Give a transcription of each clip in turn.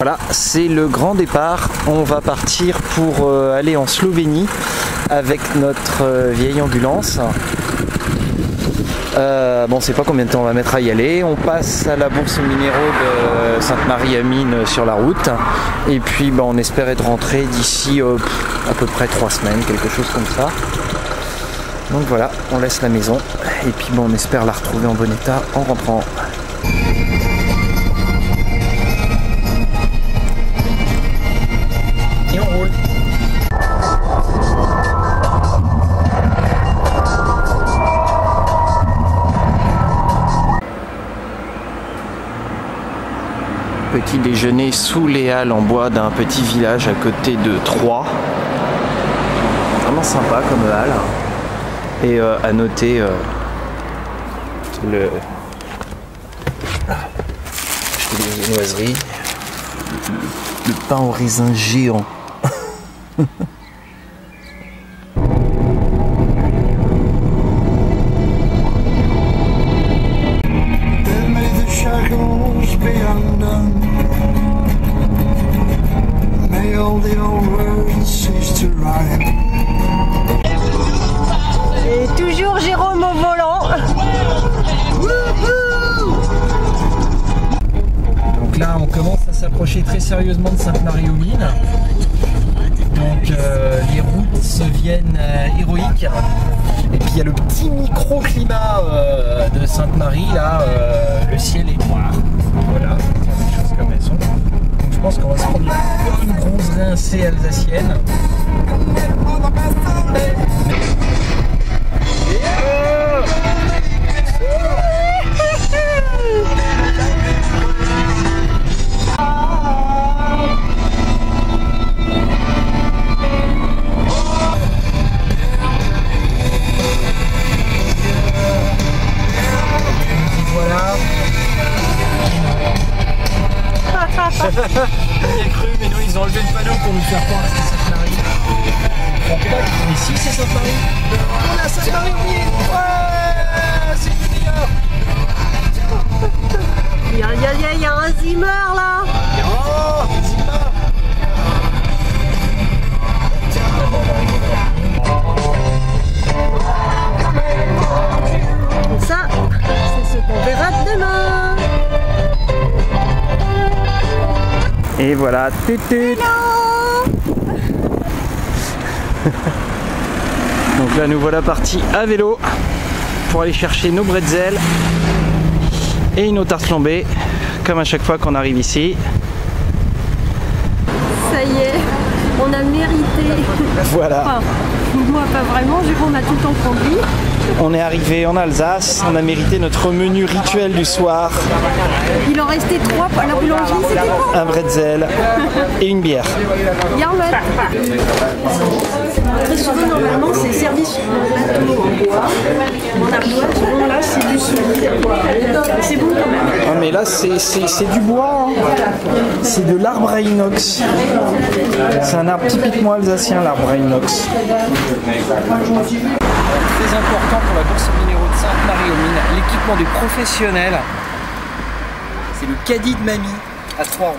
Voilà, c'est le grand départ. On va partir pour aller en Slovénie avec notre vieille ambulance. Bon, on sait pas combien de temps on va mettre à y aller. On passe à la bourse aux minéraux de Sainte-Marie-aux-Mines sur la route. Et puis on espère être rentré d'ici à peu près 3 semaines, quelque chose comme ça. Donc voilà, on laisse la maison. Et puis on espère la retrouver en bon état en rentrant. Et on roule. Petit déjeuner sous les halles en bois d'un petit village à côté de Troyes. Vraiment sympa comme halle. Et à noter les viennoiseries, le pain au raisin géant. Et toujours Jérôme au volant. Donc là on commence à s'approcher très sérieusement de Sainte-Marie-aux-Mines. Donc les routes se viennent héroïques. Et puis il y a le petit microclimat de Sainte-Marie là, le ciel est noir. Voilà, les choses comme elles sont. Donc je pense qu'on va se prendre une grosse rincée alsacienne. On y a cru, mais nous ils ont enlevé le panneau pour nous faire croire que c'était Sainte-Marie. Mais si c'est Sainte-Marie. On a Sainte-Marie, oui. Ouais, c'est le meilleur. Il y a un Zimmer là. Oh, Zimmer. Ça, c'est ce qu'on verra demain. Et voilà, tutut. Donc là nous voilà partis à vélo pour aller chercher nos bretzels et nos tartes flambées, comme à chaque fois qu'on arrive ici. Ça y est, on a mérité. Voilà. Enfin, moi pas vraiment, Jérôme a tout le temps conduit. On est arrivé en Alsace, on a mérité notre menu rituel du soir. Il en restait 3 à la boulangerie, c'était bon. Un bretzel et une bière. Yarmouth. Très souvent, normalement, c'est servi sur un plateau en bois, en ardoise. Bon, là, c'est du solide. C'est bon quand même. Ah, mais là, c'est du bois. Hein. C'est de l'arbre à inox. C'est un arbre typiquement alsacien, l'arbre à inox. Très important pour la bourse aux minéraux de Sainte-Marie-aux-Mines, l'équipement des professionnels. C'est le caddie de mamie à 3 ans.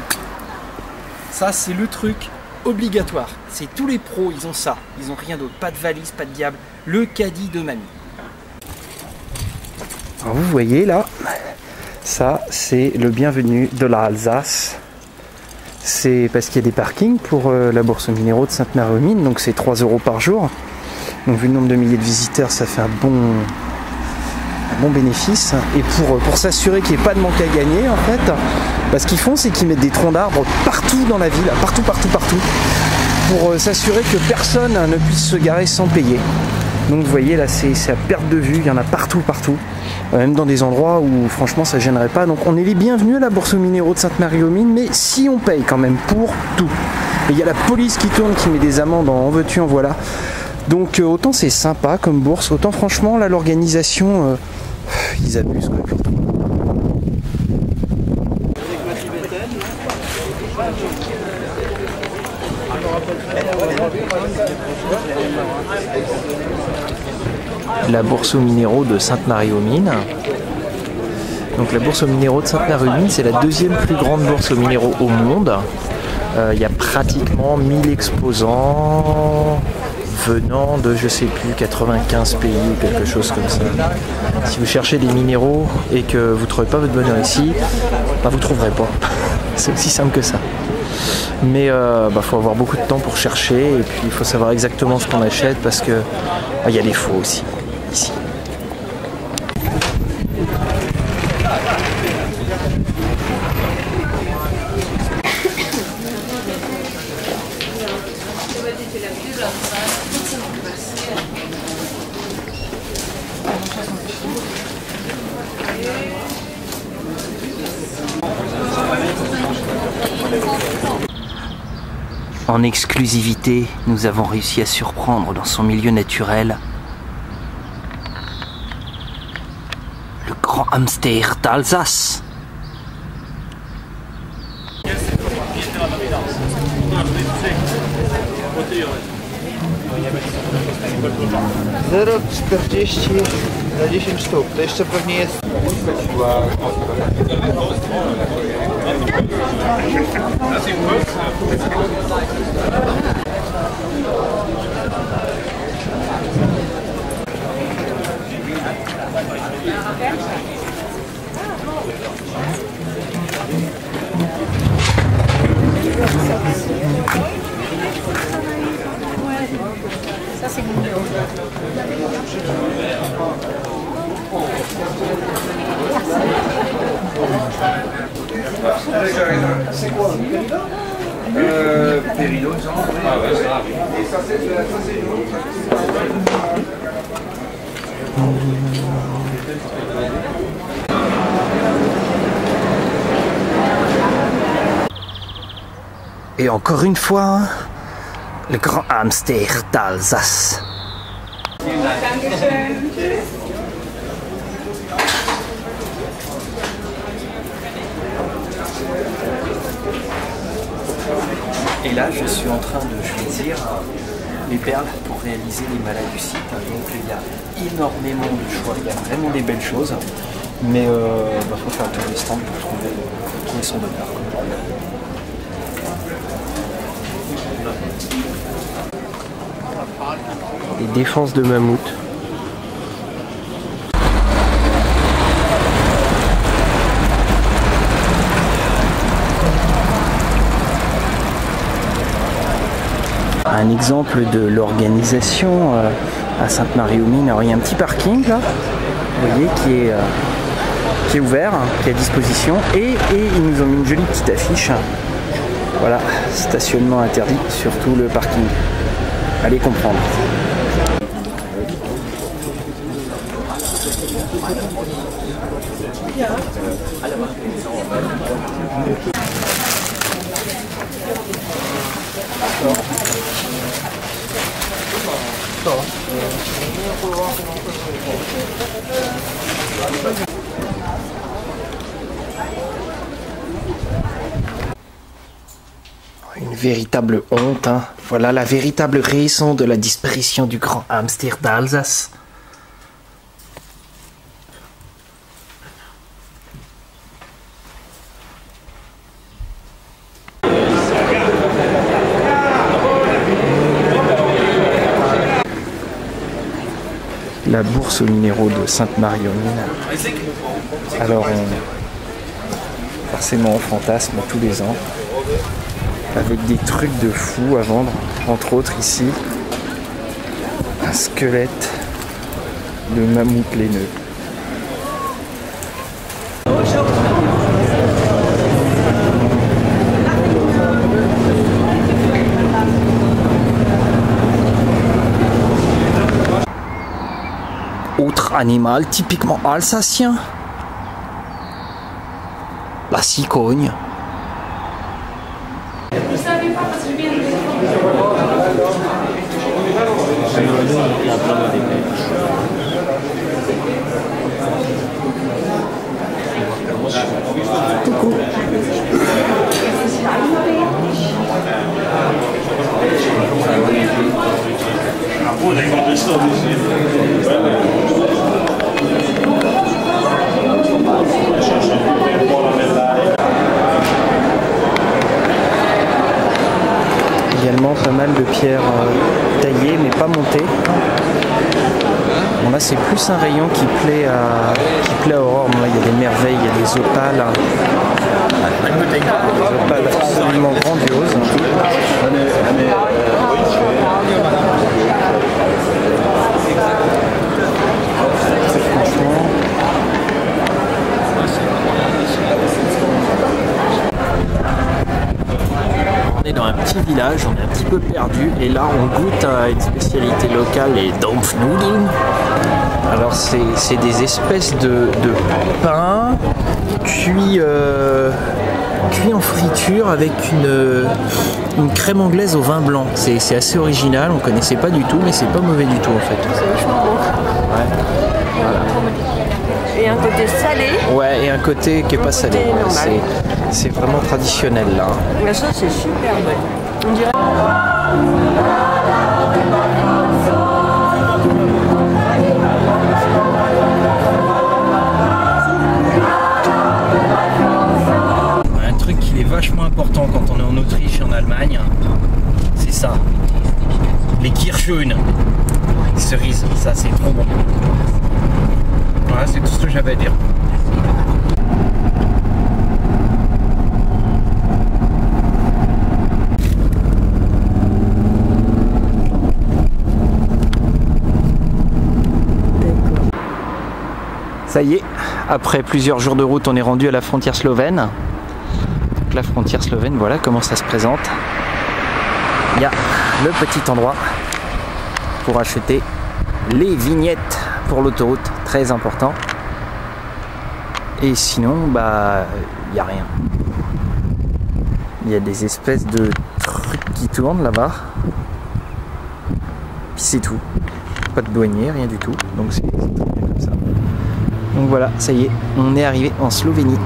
Ça, c'est le truc obligatoire. C'est tous les pros, ils ont ça. Ils ont rien d'autre. Pas de valise, pas de diable. Le caddie de mamie. Alors vous voyez là, ça c'est le bienvenu de la Alsace. C'est parce qu'il y a des parkings pour la bourse aux minéraux de Sainte-Marie-aux-Mines, donc c'est 3 € par jour. Donc vu le nombre de milliers de visiteurs, ça fait un bon bénéfice. Et pour s'assurer qu'il n'y ait pas de manque à gagner en fait, ce qu'ils font c'est qu'ils mettent des troncs d'arbres partout dans la ville, partout, pour s'assurer que personne ne puisse se garer sans payer. Donc vous voyez là c'est à perte de vue, il y en a partout, même dans des endroits où franchement ça gênerait pas. Donc on est les bienvenus à la bourse aux minéraux de Sainte-Marie-aux-Mines, mais si on paye quand même pour tout. Et il y a la police qui tourne, qui met des amendes en veux-tu en voilà. Donc autant c'est sympa comme bourse, autant franchement là l'organisation, ils abusent quoi. La bourse aux minéraux de Sainte-Marie-aux-Mines. Donc la bourse aux minéraux de Sainte-Marie-aux-Mines, c'est la deuxième plus grande bourse aux minéraux au monde. Il y a pratiquement 1000 exposants venant de, je sais plus, 95 pays ou quelque chose comme ça. Si vous cherchez des minéraux et que vous ne trouvez pas votre bonheur ici, bah vous ne trouverez pas. C'est aussi simple que ça. Mais faut avoir beaucoup de temps pour chercher et puis il faut savoir exactement ce qu'on achète parce que y a des faux aussi ici. En exclusivité, nous avons réussi à surprendre dans son milieu naturel le grand hamster d'Alsace. Za 10 sztuk, to jeszcze pewnie jest. Ça c'est mignon. C'est quoi? Péridot, ah ouais, ça. Et ça c'est Et encore une fois, le grand hamster d'Alsace. Et là, je suis en train de choisir les perles pour réaliser les malas du site. Donc il y a énormément de choix, il y a vraiment des belles choses. Mais faut faire un tour des stands pour trouver son bonheur. Les défenses de mammouth. Un exemple de l'organisation à Sainte-Marie-aux-Mines. Alors il y a un petit parking là, vous voyez, qui est ouvert, qui est à disposition, et ils nous ont mis une jolie petite affiche. Voilà, stationnement interdit sur tout le parking. Allez comprendre. Une véritable honte, hein. Voilà la véritable raison de la disparition du grand hamster d'Alsace. La bourse aux minéraux de Sainte-Marie-aux-Mines. Alors, forcément, on fantasme tous les ans, avec des trucs de fou à vendre, entre autres ici, un squelette de mammouth laineux. Autre animal typiquement alsacien, la cigogne. Coucou. également pas mal de pierres taillées mais pas montées. Bon là c'est plus un rayon qui plaît à Aurore. Bon, là il y a des merveilles, il y a des opales. Des opales absolument grandioses. Franchement. On est dans un petit village, on est un petit peu perdu et là on goûte à une spécialité locale, les Dampfnudeln. Alors c'est des espèces de pain cuit en friture avec une crème anglaise au vin blanc. C'est assez original, on connaissait pas du tout mais c'est pas mauvais du tout en fait. C'est vachement bon. Ouais. Voilà. Et un côté salé. Ouais, et un côté qui est pas salé. C'est vraiment traditionnel là. La sauce est super bonne. On dirait. Un truc qui est vachement important quand on est en Autriche et en Allemagne, c'est ça. Les Kirschön. Cerises, ça c'est trop bon. Voilà, c'est tout ce que j'avais à dire. Ça y est, après plusieurs jours de route, on est rendu à la frontière slovène. Donc la frontière slovène, voilà comment ça se présente. Il y a le petit endroit pour acheter les vignettes pour l'autoroute, très important. Et sinon, bah, il n'y a rien. Il y a des espèces de trucs qui tournent là-bas. Puis c'est tout. Pas de douanier, rien du tout. Donc c'est très bien comme ça. Donc voilà, ça y est, on est arrivé en Slovénie.